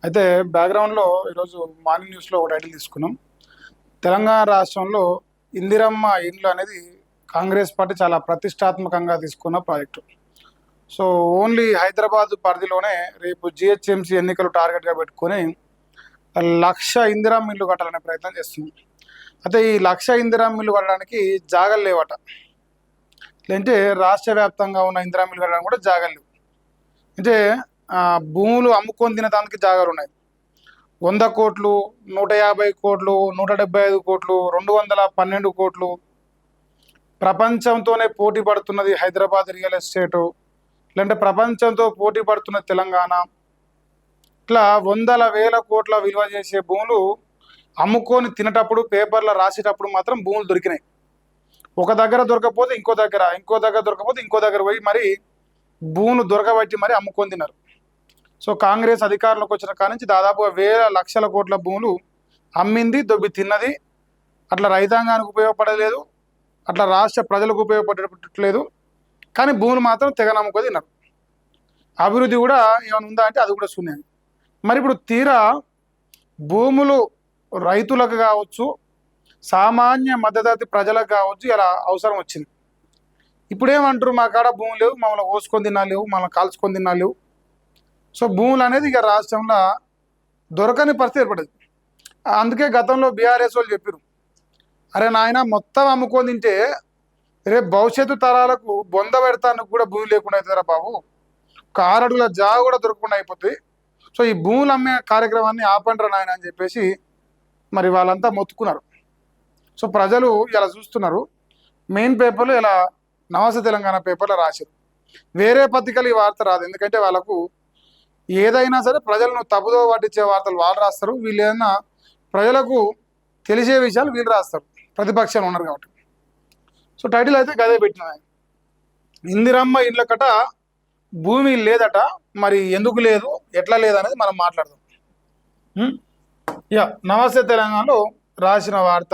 అయితే బ్యాక్గ్రౌండ్లో ఈరోజు మార్నింగ్ న్యూస్లో ఒక టైటిల్ తీసుకున్నాం. తెలంగాణ రాష్ట్రంలో ఇందిరమ్మ ఇండ్లు అనేది కాంగ్రెస్ పార్టీ చాలా ప్రతిష్టాత్మకంగా తీసుకున్న ప్రాజెక్టు. సో ఓన్లీ హైదరాబాద్ పరిధిలోనే రేపు జిహెచ్ఎంసీ ఎన్నికలు టార్గెట్గా పెట్టుకొని 1,00,000 ఇందిరమ్మ ఇల్లు కట్టాలనే ప్రయత్నం చేస్తున్నాం. అయితే ఈ 1,00,000 ఇందిరమ్మ ఇల్లు కట్టడానికి జాగలు లేవట. లేదంటే రాష్ట్ర వ్యాప్తంగా ఉన్న ఇందిరమ్మ ఇల్లు కట్టడానికి కూడా జాగలు లేవు. అంటే భూములు అమ్ముకొని తినడానికి జాగాలు ఉన్నాయి. 100 కోట్లు, 150 కోట్లు, 175 కోట్లు, 212 కోట్లు. ప్రపంచంతోనే పోటీ పడుతున్నది హైదరాబాద్ రియల్ ఎస్టేటు. లేదంటే ప్రపంచంతో పోటీ పడుతున్న తెలంగాణ. ఇట్లా వందల వేల కోట్ల విలువ చేసే భూములు అమ్ముకొని తినేటప్పుడు, పేపర్లో రాసేటప్పుడు మాత్రం భూములు దొరికినాయి. ఒక దగ్గర దొరకపోతే ఇంకో దగ్గర, ఇంకో దగ్గర దొరకపోతే ఇంకో దగ్గర పోయి మరి భూములు దొరకబట్టి మరి అమ్ముకొని తిన్నారు. సో కాంగ్రెస్ అధికారంలోకి వచ్చిన కాడి నుంచి దాదాపుగా వేల లక్షల కోట్ల భూములు అమ్మింది, దొబ్బి తిన్నది. అట్లా రైతాంగానికి ఉపయోగపడలేదు, అట్లా రాష్ట్ర ప్రజలకు ఉపయోగపడట్లేదు. కానీ భూములు మాత్రం తెగ నమ్ముకొని తిన్నారు. అభివృద్ధి కూడా ఏమైనా ఉందా అంటే అది కూడా శూన్యం. మరి ఇప్పుడు తీరా భూములు రైతులకు కావచ్చు, సామాన్య మధ్యతరగతి ప్రజలకు కావచ్చు ఇలా అవసరం వచ్చింది. ఇప్పుడేమంటారు, మా కాడ భూములు లేవు, మమ్మల్ని కోసుకొని తిన్నా లేవు, మమ్మల్ని కాల్చుకొని తిన్నా లేవు. సో భూములు అనేది ఇక రాష్ట్రంలో దొరకని పరిస్థితి ఏర్పడింది. అందుకే గతంలో బీఆర్ఎస్ వాళ్ళు చెప్పారు, అరే నాయన మొత్తం అమ్ముకొని తింటే రేపు భవిష్యత్తు తరాలకు బొంద పెడతానికి కూడా భూమి లేకుండా అవుతుందిరా బాబు, ఒక 6 అడుగుల జాగ కూడా దొరకకుండా అయిపోతుంది. సో ఈ భూములు అమ్మే కార్యక్రమాన్ని ఆపండ్రా నాయన అని చెప్పేసి మరి వాళ్ళంతా మొత్తుకున్నారు. సో ప్రజలు ఇలా చూస్తున్నారు. మెయిన్ పేపర్లు ఇలా నమస్తే తెలంగాణ పేపర్లో రాశారు. వేరే పత్రికలు ఈ వార్త రాదు, ఎందుకంటే వాళ్ళకు ఏదైనా సరే ప్రజలను తప్పుదో పట్టించే వార్తలు వాళ్ళు రాస్తారు. వీళ్ళు ఏదైనా ప్రజలకు తెలిసే విషయాలు వీళ్ళు రాస్తారు, ప్రతిపక్షాలు ఉన్నారు కాబట్టి. సో టైటిల్ అయితే గదే పెట్టిన, ఇందిరమ్మ ఇండ్ల కట భూమి లేదట, మరి ఎందుకు లేదు, ఎట్లా లేదనేది మనం మాట్లాడదాం. నమస్తే తెలంగాణలో రాసిన వార్త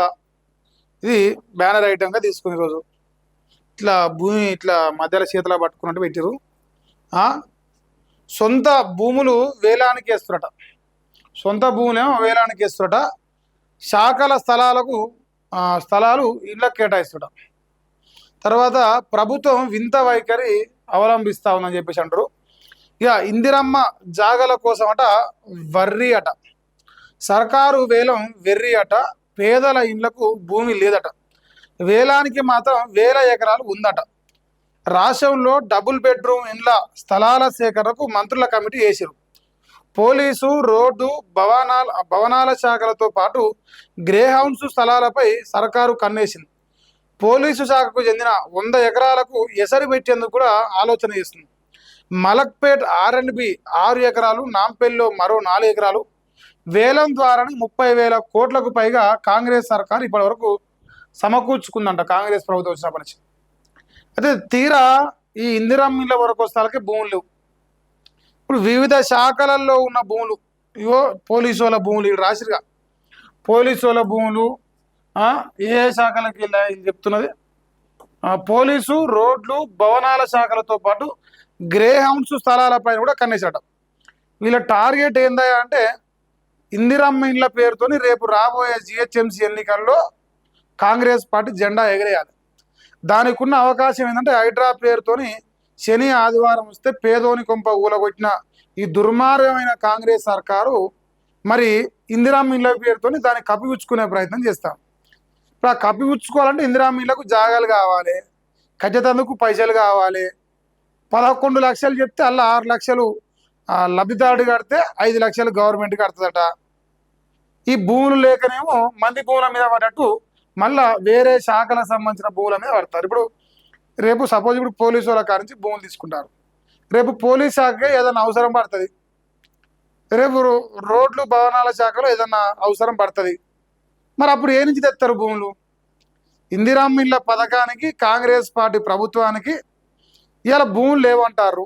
ఇది. బ్యానర్ ఐటమ్గా తీసుకుని ఈరోజు ఇట్లా భూమి ఇట్లా మధ్యలో చేతిలో పట్టుకున్నట్టు పెట్టిరు. సొంత భూములు వేలానికి వేస్తురట, సొంత భూములేమో వేలానికి వేస్తురట. శాఖల స్థలాలు ఇళ్ళకి కేటాయిస్తుట. తర్వాత ప్రభుత్వం వింత వైఖరి అవలంబిస్తా ఉందని చెప్పేసి అంటారు. ఇక ఇందిరమ్మ జాగల కోసం అట వర్రి అట, సర్కారు వేలం వెర్రి అట. పేదల ఇండ్లకు భూమి లేదట, వేలానికి మాత్రం వేల ఎకరాలు ఉందట. రాష్ట్రంలో డబుల్ బెడ్రూమ్ ఇండ్ల స్థలాల సేకరణకు మంత్రుల కమిటీ వేసారు. పోలీసు, రోడ్డు, భవనాల శాఖలతో పాటు గ్రే హౌన్స్ స్థలాలపై సర్కారు కన్నేసింది. పోలీసు శాఖకు చెందిన 100 ఎకరాలకు ఎసరు పెట్టేందుకు కూడా ఆలోచన చేస్తుంది. మలక్పేట్ R&B 6 ఎకరాలు, నాంపల్లిలో మరో 4 ఎకరాలు. వేలం ద్వారానే 30,000 కోట్లకు పైగా కాంగ్రెస్ సర్కారు ఇప్పటి వరకు సమకూర్చుకుందంట, కాంగ్రెస్ ప్రభుత్వం వచ్చినప్పటి నుంచి. అయితే తీరా ఈ ఇందిరమ్మ ఇళ్ళ వరకు స్థలాలకి భూములు లేవు. ఇప్పుడు వివిధ శాఖలలో ఉన్న భూములు, ఇవో పోలీసు వాళ్ళ భూములు ఇక్కడ రాసిరుగా, పోలీసు వాళ్ళ భూములు ఏ శాఖలకు వెళ్ళాయి చెప్తున్నది. పోలీసు, రోడ్లు, భవనాల శాఖలతో పాటు గ్రే హౌన్స్ స్థలాలపైన కూడా కన్నేసాట. వీళ్ళ టార్గెట్ ఏందా అంటే ఇందిరమ్మ ఇండ్ల పేరుతోని రేపు రాబోయే జిహెచ్ఎంసీ ఎన్నికల్లో కాంగ్రెస్ పార్టీ జెండా ఎగరేయాలి. దానికి ఉన్న అవకాశం ఏంటంటే హైడ్రా పేరుతోని శని ఆదివారం వస్తే పేదోని కొంప ఊలగొట్టిన ఈ దుర్మార్గమైన కాంగ్రెస్ సర్కారు మరి ఇందిరమ్మ ఇళ్ళ పేరుతోని దాన్ని కప్పిపుచ్చుకునే ప్రయత్నం చేస్తాం. ఇప్పుడు ఆ కప్పిపుచ్చుకోవాలంటే ఇందిరమ్మ ఇళ్ళకు జాగాలు కావాలి, కట్టేందుకు పైసలు కావాలి. 11 లక్షలు చెప్తే అలా 6 లక్షలు లబ్ధిదారుడు కడితే 5 లక్షలు గవర్నమెంట్ కడుతుందట. ఈ భూములు లేకనేమో మంది భూముల మీద పడ్డట్టు మళ్ళా వేరే శాఖలకు సంబంధించిన భూముల మీద పడతారు. ఇప్పుడు రేపు సపోజ్ ఇప్పుడు పోలీసు వాళ్ళ కాడ నుంచి భూములు తీసుకుంటారు, రేపు పోలీస్ శాఖకే ఏదైనా అవసరం పడుతుంది, రేపు రోడ్లు భవనాల శాఖలో ఏదన్నా అవసరం పడుతుంది. మరి అప్పుడు ఏ నుంచి తెస్తారు భూములు? ఇందిరమ్మ ఇళ్ళ పథకానికి కాంగ్రెస్ పార్టీ ప్రభుత్వానికి ఇలా భూములు లేవంటారు.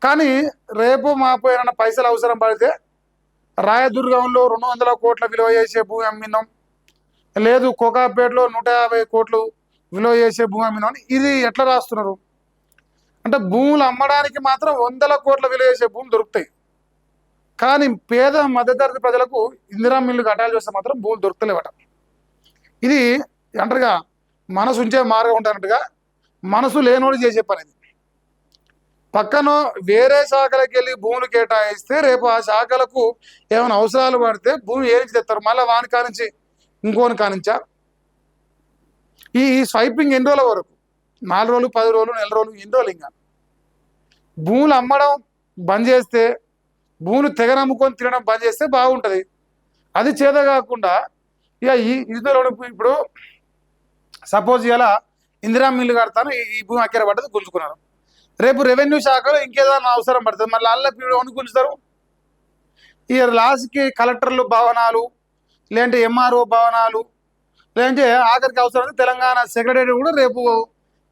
కానీ రేపు మాపు ఏమైనా పైసలు అవసరం పడితే రాయదుర్గంలో 200 కోట్ల విలువ చేసే భూమి అమ్మినాం, లేదు కోకాపేటలో 150 కోట్లు విలువ చేసే భూమి అమ్మినాం. ఇది ఎట్లా రాస్తున్నారు అంటే భూములు అమ్మడానికి మాత్రం 100 కోట్ల విలువ చేసే భూములు దొరుకుతాయి, కానీ పేద మధ్యతరగతి ప్రజలకు ఇందిరా మిల్లు కట్టాలి చూస్తే మాత్రం భూములు దొరుకుతలేవట. ఇది అంటారుగా మనసు ఉంచే మార్గం ఉంటానట్టుగా మనసు లేనోడు చేసే పని ఇది. పక్కన వేరే శాఖలకు వెళ్ళి భూములు కేటాయిస్తే రేపు ఆ శాఖలకు ఏమైనా అవసరాలు పడితే భూమి ఏ నుంచి తెస్తారు, మళ్ళీ వాని కానించి ఇంకోని కానించా. ఈ స్వైపింగ్ ఎన్ని రోజుల వరకు, 4 రోజులు 10 రోజులు నెల రోజులు ఎన్ని రోజులు? ఇంకా భూములు అమ్మడం బంద్ చేస్తే, భూములు తెగ నమ్ముకొని తినడం బంద్ చేస్తే బాగుంటుంది. అది చేత కాకుండా ఇక ఇందులో ఇప్పుడు సపోజ్ ఇలా ఇందిరా మిల్లు కడతాను, ఈ భూమి అక్కర పడ్డది గుంజుకున్నారు. రేపు రెవెన్యూ శాఖలో ఇంకేదైనా అవసరం పడుతుంది, మళ్ళీ వాళ్ళ గుంజుతారు. ఇక లాస్ట్కి కలెక్టర్లు భవనాలు, లేదంటే ఎంఆర్ఓ భవనాలు, లేదంటే ఆఖరికి అవసరం తెలంగాణ సెక్రటరీ కూడా రేపు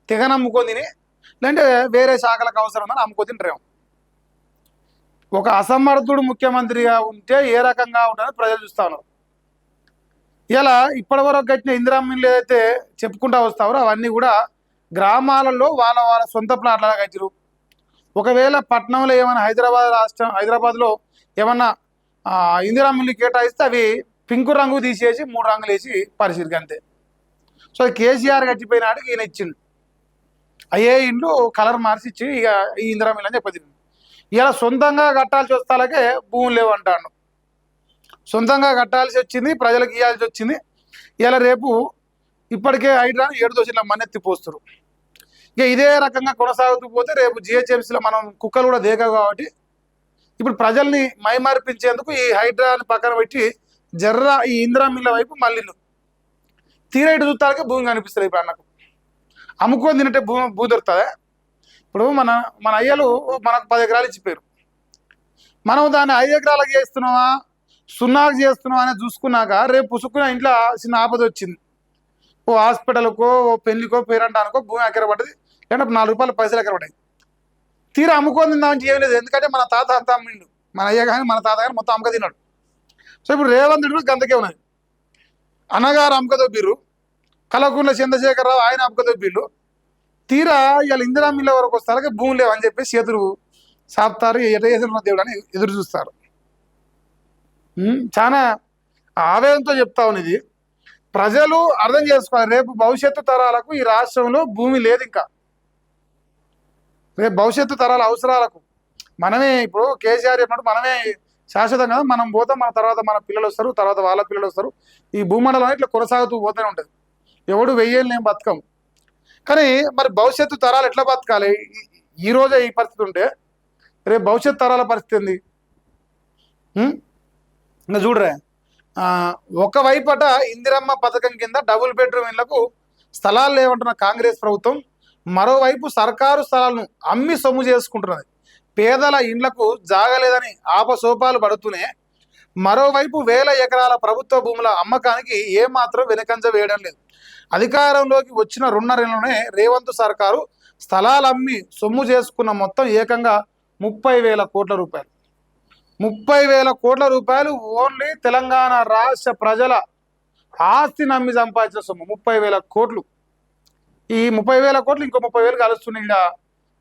తెగ నమ్ముకొని తిని, లేదంటే వేరే శాఖలకు అవసరం ఉందని అమ్ముకొని తింటారేమో. ఒక అసమర్థుడు ముఖ్యమంత్రిగా ఉంటే ఏ రకంగా ఉంటుందని ప్రజలు చూస్తా ఉన్నారు. ఇలా ఇప్పటి వరకు కట్టిన ఇందిరా మిల్లు ఏదైతే చెప్పుకుంటా వస్తారో అవన్నీ కూడా గ్రామాలలో వాళ్ళ వాళ్ళ సొంత ప్లాట్లుగా కట్టిరు. ఒకవేళ పట్టణంలో ఏమైనా హైదరాబాద్లో ఏమన్నా ఇందిరా మిల్లు కేటాయిస్తే అవి పింకు రంగు తీసేసి 3 రంగులు వేసి పరిస్థితికి అంతే. సో కేసీఆర్ కట్టిపోయినాడికి ఈయన ఇచ్చిండు, అయ్యే ఇండ్లు కలర్ మార్చి ఇచ్చి ఇక ఈ ఇందిరా మిల్లు అని చెప్పి ఇలా సొంతంగా కట్టాల్సి వస్తాలకే భూములు లేవు అంటాడు. సొంతంగా కట్టాల్సి వచ్చింది, ప్రజలకు ఇవ్వాల్సి వచ్చింది. ఇలా రేపు ఇప్పటికే హైడ్రాని 7 దోషుల మన్నెత్తి పోస్తారు. ఇక ఇదే రకంగా కొనసాగుతూ పోతే రేపు జిహెచ్ఎంసీలో మనం కుక్కలు కూడా దేగవు. కాబట్టి ఇప్పుడు ప్రజల్ని మైమార్పించేందుకు ఈ హైడ్రాని పక్కన పెట్టి జర్రా ఈ ఇందిరా మిల్ల వైపు మళ్ళీ తీరేటు చూస్తాలకే భూమి కనిపిస్తుంది. ఇప్పుడు అన్నకు అమ్ముకొని తినట్టే భూ దొరుకుతుందా? ఇప్పుడు మన అయ్యలు మనకు 10 ఎకరాలు ఇచ్చిపోయారు, మనం దాన్ని 5 ఎకరాలకు చేస్తున్నావా 0కు చేస్తున్నావా అని చూసుకున్నాక రేపు పుసుకున్న ఇంట్లో చిన్న ఆపద వచ్చింది, ఓ హాస్పిటల్కో ఓ పెళ్లికో పేరంటానికో భూమి ఎకర పడ్డది, లేదంటే 4 రూపాయల పైసలు ఎకర పడ్డాయి. తీరా అమ్ముకొని తిందామని చేయలేదు, ఎందుకంటే మన తాత అంతా అమ్మిండు, మన అయ్య కానీ మన తాత కానీ మొత్తం అమ్మక తిన్నాడు. సో ఇప్పుడు రేవంత్ రెడ్డి గంతకే ఉన్నది. అన్నగారు అమ్మక దొబ్బిర్రు, కలకుంట్ల చంద్రశేఖరరావు ఆయన అమ్మక దొబ్బిళ్ళు. తీరా ఇవాళ ఇందిరా మిల్ల వరకు వస్తారకి భూమి లేవని చెప్పి చేతులు సాపుతారు, ఎదురున్న దేవుడు అని ఎదురు చూస్తారు. చాలా ఆవేదనతో చెప్తా ఉన్నది. ప్రజలు అర్థం చేసుకోవాలి, రేపు భవిష్యత్తు తరాలకు ఈ రాష్ట్రంలో భూమి లేదు. ఇంకా రేపు భవిష్యత్తు తరాల అవసరాలకు మనమే ఇప్పుడు కేసీఆర్ చెప్పినట్టు మనమే శాశ్వతంగా మనం పోతాం, మన తర్వాత మన పిల్లలు వస్తారు, తర్వాత వాళ్ళ పిల్లలు వస్తారు. ఈ భూమండలం ఇట్లా కొనసాగుతూ పోతూనే ఉంటుంది. ఎవడు 1000 ఏళ్ళు నేను బతకం. కానీ మరి భవిష్యత్తు తరాలు ఎట్లా బతకాలి? ఈ రోజే ఈ పరిస్థితి ఉంటే రేపు భవిష్యత్తు తరాల పరిస్థితి ఏంది? ఇంకా చూడరే, ఒకవైపట ఇందిరమ్మ పథకం కింద డబుల్ బెడ్రూమ్ ఇళ్లకు స్థలాలు లేవంటున్న కాంగ్రెస్ ప్రభుత్వం, మరోవైపు సర్కారు స్థలాలను అమ్మి సొమ్ము చేసుకుంటున్నది. పేదల ఇండ్లకు జాగలేదని ఆపసోపాలు పడుతూనే మరోవైపు 1000 ఎకరాల ప్రభుత్వ భూముల అమ్మకానికి ఏమాత్రం వెనుకంజ వేయడం లేదు. అధికారంలోకి వచ్చిన 2.5 నెలలోనే రేవంత్ సర్కారు స్థలాలు అమ్మి సొమ్ము చేసుకున్న మొత్తం ఏకంగా 30,000 కోట్ల రూపాయలు. 30,000 కోట్ల రూపాయలు ఓన్లీ తెలంగాణ రాష్ట్ర ప్రజల ఆస్తి నమ్మి సంపాదించిన సొమ్ము 30,000 కోట్లు. ఈ 30,000 కోట్లు ఇంకో 30,000 కలుస్తున్నాయి. ఇక్కడ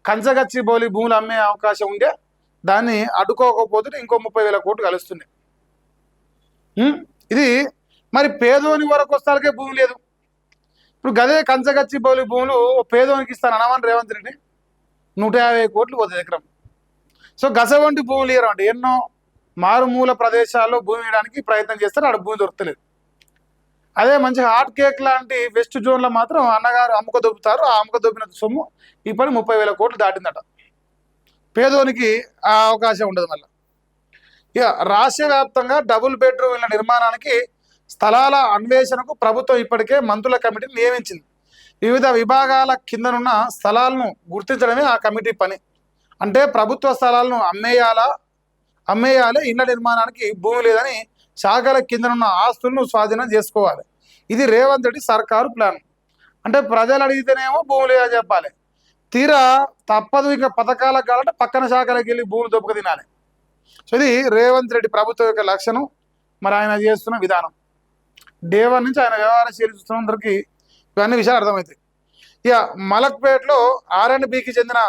కంచగచ్చి బౌలి భూములు అమ్మే అవకాశం ఉంటే దాన్ని అడ్డుకోకపోతే ఇంకో 30,000 కోట్లు కలుస్తున్నాయి. ఇది మరి పేదోని వరకు వస్తాలకే భూమి లేదు. ఇప్పుడు గదే కంచగచ్చి బౌలి భూములు పేదోనికి ఇస్తాను అనవని రేవంత్ రెడ్డి 150 కోట్లు పోతుంది ఎకరం. సో గసవంటి భూములు ఇవ్వరండి, ఎన్నో మారుమూల ప్రదేశాల్లో భూమి ఇవ్వడానికి ప్రయత్నం చేస్తారు, ఆడ భూమి దొరకలేదు. అదే మంచిగా హాట్ కేక్ లాంటి వెస్ట్ జోన్లో మాత్రం అన్నగారు అమ్ముక దొబ్బుతారు. ఆ అమ్ముక దొబ్బిన సొమ్ము ఇప్పుడు 30,000 కోట్లు దాటిందట. పేదోనికి ఆ అవకాశం ఉండదు. మళ్ళీ ఇక రాష్ట్ర వ్యాప్తంగా డబుల్ బెడ్రూమ్ ఇళ్ల నిర్మాణానికి స్థలాల అన్వేషణకు ప్రభుత్వం ఇప్పటికే మంత్రుల కమిటీని నియమించింది. వివిధ విభాగాల కిందనున్న స్థలాలను గుర్తించడమే ఆ కమిటీ పని. అంటే ప్రభుత్వ స్థలాలను అమ్మేయాలి, ఇళ్ల నిర్మాణానికి భూమి లేదని శాఖల కిందనున్న ఆస్తులను స్వాధీనం చేసుకోవాలి. ఇది రేవంత్ రెడ్డి సర్కారు ప్లాన్. అంటే ప్రజలు అడిగితేనేమో భూమి లేదని చెప్పాలి, తీరా తప్పదు ఇంకా పథకాలకు కావాలంటే పక్కన శాఖలకు వెళ్ళి భూములు దొబ్బక తినాలి. సో ఇది రేవంత్ రెడ్డి ప్రభుత్వం యొక్క లక్షణం. మరి ఆయన చేస్తున్న విధానం డే 1 నుంచి ఆయన వ్యవహార శైలి చూస్తున్నందరికీ ఇవన్నీ విషయాలు అర్థమవుతాయి. ఇక మలక్పేటలో R&Bకి చెందిన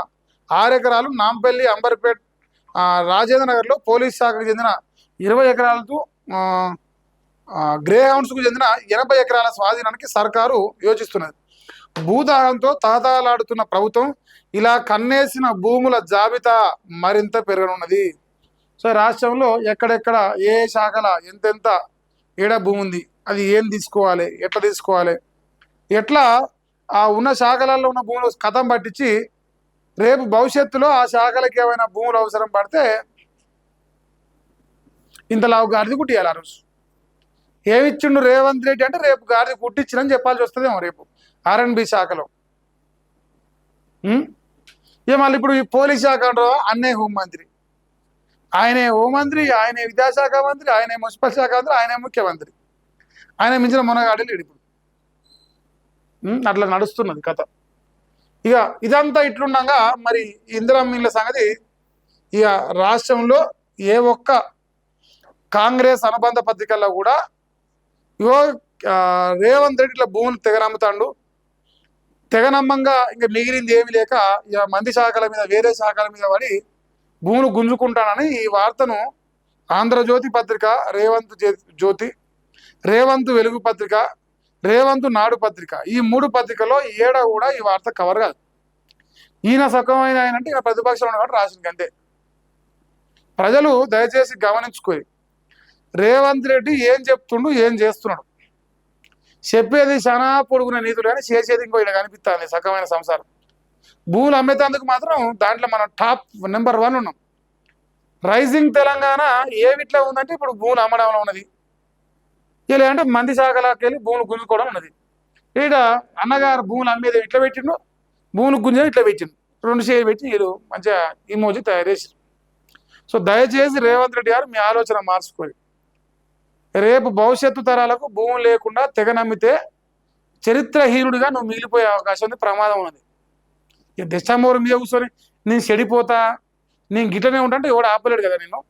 6 ఎకరాలు, నాంపల్లి, అంబర్పేట్ రాజేంద్ర నగర్లో పోలీస్ శాఖకు చెందిన 20 ఎకరాలతో గ్రే హౌండ్స్కు చెందిన 80 ఎకరాల స్వాధీనానికి సర్కారు యోచిస్తున్నది. భూదాహంతో తహతహలాడుతున్న ప్రభుత్వం ఇలా కన్నేసిన భూముల జాబితా మరింత పెరగనున్నది. సో రాష్ట్రంలో ఎక్కడెక్కడ ఏ శాఖల ఎంతెంత ఏడ భూమి ఉంది, అది ఏం తీసుకోవాలి, ఎట్లా తీసుకోవాలి, ఎట్లా ఆ ఉన్న శాఖలలో ఉన్న భూములు కథం పట్టించి రేపు భవిష్యత్తులో ఆ శాఖలకి ఏమైనా భూములు అవసరం పడితే ఇంతలావు గాడిది కుట్టియాలి. ఆ రోజు ఏమిచ్చిండు రేవంత్ రెడ్డి అంటే రేపు గాడిది కుట్టించినని చెప్పాల్సి వస్తుందేమో రేపు R&B శాఖలో. మళ్ళీ ఇప్పుడు ఈ పోలీస్ శాఖ అంటారు, అన్నే హోంమంత్రి, ఆయనే హోంమంత్రి, ఆయనే విద్యాశాఖ మంత్రి, ఆయనే మున్సిపల్ శాఖ మంత్రి, ఆయనే ముఖ్యమంత్రి, ఆయన మించిన మునగాడి లేడు ఇప్పుడు. అట్లా నడుస్తున్నది కథ. ఇక ఇదంతా ఇట్లుండగా మరి ఇందిరమ్మ ఇళ్ళ సంగతి ఇక రాష్ట్రంలో ఏ ఒక్క కాంగ్రెస్ అనుబంధ పత్రికల్లో కూడా ఇగో రేవంత్ రెడ్డి ఇట్లా భూములు తెగనమ్ముతాడు, తెగనమ్మంగా ఇంకా మిగిలింది ఏమి లేక ఇక మంది శాఖల మీద వేరే శాఖల మీద పడి భూములు గుంజుకుంటానని ఈ వార్తను ఆంధ్రజ్యోతి పత్రిక, రేవంత్ జ్యోతి, రేవంత్ వెలుగు పత్రిక, రేవంత్ నాడు పత్రిక, ఈ 3 పత్రికలో ఏడ కూడా ఈ వార్త కవర్ కాదు. ఈయన సకమైన ఆయన అంటే ఈయన ప్రతిపక్షంలో ఉన్నవాడు రాసింది అంతే. ప్రజలు దయచేసి గమనించుకోరు, రేవంత్ రెడ్డి ఏం చెప్తుండు, ఏం చేస్తున్నాడు. చెప్పేది చాలా పొడుగున నీతులు కానీ చేసేది ఇంకో ఇలా కనిపిస్తుంది సకమైన సంసారం. భూములు అమ్మేతందుకు మాత్రం దాంట్లో మనం టాప్ నెంబర్ 1 ఉన్నాం. రైజింగ్ తెలంగాణ ఏమిట్లా ఉందంటే ఇప్పుడు భూములు అమ్మడంలో ఉన్నది, ఇలా అంటే మంది శాఖలోకి వెళ్ళి భూములు గుంజుకోవడం ఉన్నది. ఈడ అన్నగారు భూములు అమ్మేది ఇట్లా పెట్టిండు, భూములు గుంజని ఇట్లా పెట్టిండు, 2 షేర్ పెట్టి వీళ్ళు మంచిగా ఇమోజీ తయారు చేసి. సో దయచేసి రేవంత్ రెడ్డి గారు మీ ఆలోచన మార్చుకోరు. రేపు భవిష్యత్తు తరాలకు భూములు లేకుండా తెగ నమ్మితే చరిత్రహీనుడిగా నువ్వు మిగిలిపోయే అవకాశం ఉంది, ప్రమాదం ఉన్నది. ఇక దశమూరు మీద కూర్చొని నేను చెడిపోతా, నేను గిట్లనే ఉంటా అంటే ఎవడు ఆపలేడు కదా నిన్ను.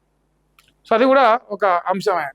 సో అది కూడా ఒక అంశమే.